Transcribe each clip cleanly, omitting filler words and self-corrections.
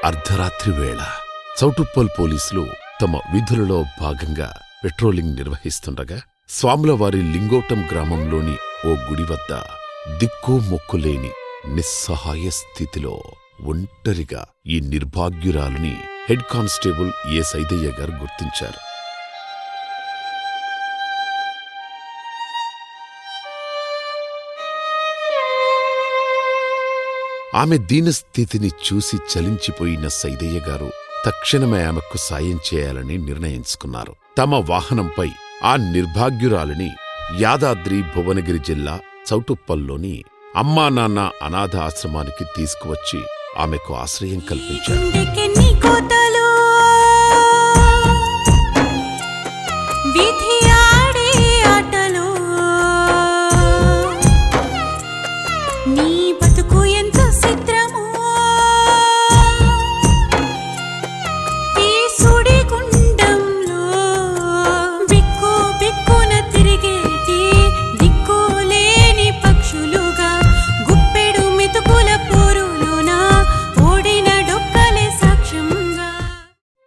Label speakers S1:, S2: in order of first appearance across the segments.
S1: అర్ధరాత్రి వేళ చౌటుప్పల్ పోలీసులు తమ విధులలో భాగంగా పెట్రోలింగ్ నిర్వహిస్తుండగా స్వాములవారి లింగోటం గ్రామంలోని ఓ గుడి వద్ద దిక్కు మొక్కులేని నిస్సహాయ స్థితిలో ఒంటరిగా ఈ నిర్భాగ్యురాలుని హెడ్ కానిస్టేబుల్ ఏ సైదయ్య గారు గుర్తించారు. ఆమె దీనస్థితిని చూసి చలించిపోయిన సైదయ్య గారు తక్షణమే ఆమెకు సాయం చేయాలని నిర్ణయించుకున్నారు. తమ వాహనంపై ఆ నిర్భాగ్యురాలిని యాదాద్రి భువనగిరి జిల్లా చౌటుప్పల్లోని అమ్మా నాన్న అనాథ ఆశ్రమానికి తీసుకువచ్చి ఆమెకు ఆశ్రయం కల్పించారు.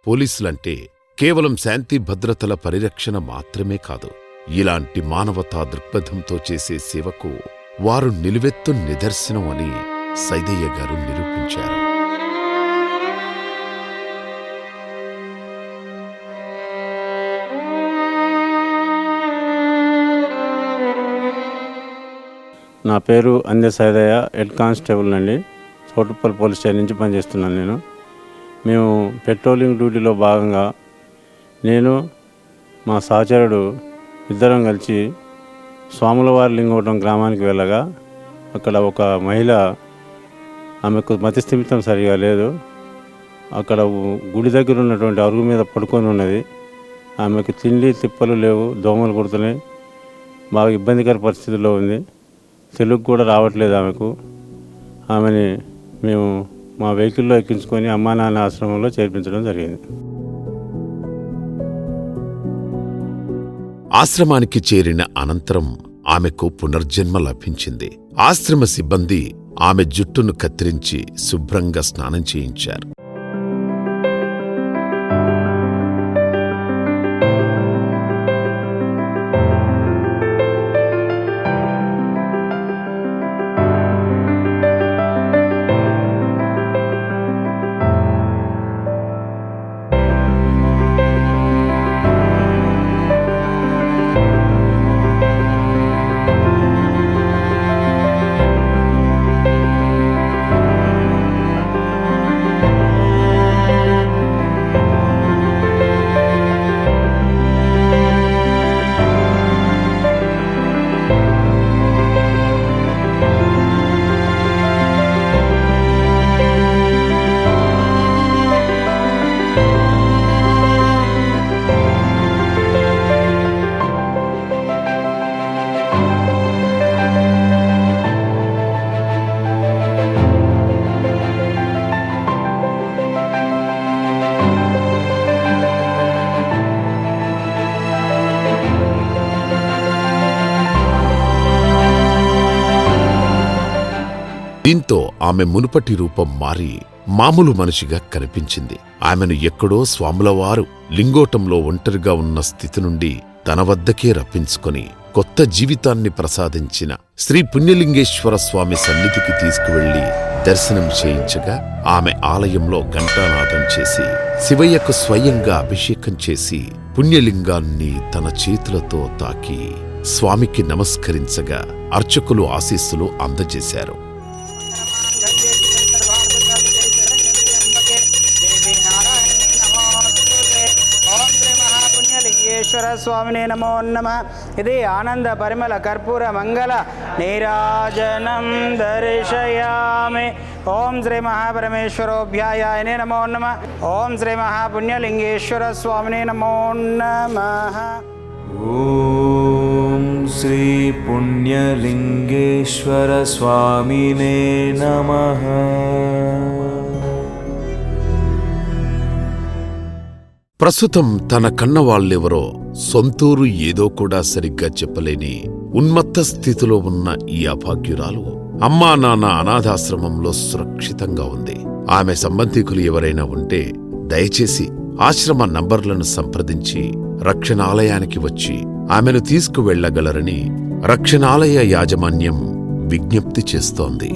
S1: పోలీసులంటే కేవలం శాంతి భద్రతల పరిరక్షణ మాత్రమే కాదు, ఇలాంటి మానవతా దృక్పథంతో చేసే సేవకు వారు నిలువెత్తు నిదర్శనం అని సైదయ్య గారు నిరూపించారు.
S2: నా పేరు అందే సైదయ్య, హెడ్ కానిస్టేబుల్ అండి. చౌటుప్పల్ పోలీస్ స్టేషన్ నుంచి పనిచేస్తున్నాను. మేము పెట్రోలింగ్ డ్యూటీలో భాగంగా నేను మా సహచరుడు ఇద్దరం కలిసి స్వాములవారి లింగోటం గ్రామానికి వెళ్ళగా అక్కడ ఒక మహిళ, ఆమెకు మతిస్థిమితం సరిగా లేదు, అక్కడ గుడి దగ్గర ఉన్నటువంటి అరుగు మీద పడుకొని ఉన్నది. ఆమెకు తిండి తిప్పలు లేవు, దోమలు కుడుతున్నాయి, బాగా ఇబ్బందికర పరిస్థితుల్లో ఉంది. తెలుగు కూడా రావట్లేదు ఆమెకు. ఆమెని మేము మా వెహికల్లో ఎక్కించుకొని అమ్మా నాన్న ఆశ్రమంలో చేర్పించడం జరిగింది.
S1: ఆశ్రమానికి చేరిన అనంతరం ఆమెకు పునర్జన్మ లభించింది. ఆశ్రమ సిబ్బంది ఆమె జుట్టును కత్తిరించి శుభ్రంగా స్నానం చేయించారు. దీంతో ఆమె మునుపటి రూపం మారి మామూలు మనిషిగా కనిపించింది. ఆమెను ఎక్కడో స్వాములవారు లింగోటంలో ఒంటరిగా ఉన్న స్థితి నుండి తన వద్దకే రప్పించుకొని కొత్త జీవితాన్ని ప్రసాదించిన శ్రీ పుణ్యలింగేశ్వర స్వామి సన్నిధికి తీసుకువెళ్లి దర్శనం చేయించగా ఆమె ఆలయంలో ఘంటానాదం చేసి శివయ్యకు స్వయంగా అభిషేకం చేసి పుణ్యలింగాన్ని తన చేతులతో తాకి స్వామికి నమస్కరించగా అర్చకులు ఆశీస్సులు అందజేశారు.
S3: స్వామినే నమో నమః. ఇది ఆనంద పరిమళ కర్పూర మంగళ నీరాజనం దర్శయామి. ఓం శ్రీ మహాపరమేశ్వరోభ్యాయాయనే నమో నమః. ఓం శ్రీ మహాపుణ్యలింగేశ్వర స్వామినే నమో నమః.
S4: ఓం శ్రీ పుణ్యలింగేశ్వర స్వామినే నమః.
S1: ప్రస్తుతం తన కన్నవాళ్లెవరో సొంతూరు ఏదో కూడా సరిగ్గా చెప్పలేని ఉన్మత్త స్థితిలో ఉన్న ఈ అభాగ్యురాలు అమ్మా నాన్న అనాథాశ్రమంలో సురక్షితంగా ఉంది. ఆమె సంబంధికులు ఎవరైనా ఉంటే దయచేసి ఆశ్రమ నంబర్లను సంప్రదించి రక్షణాలయానికి వచ్చి ఆమెను తీసుకువెళ్లగలరని రక్షణాలయ యాజమాన్యం విజ్ఞప్తి చేస్తోంది.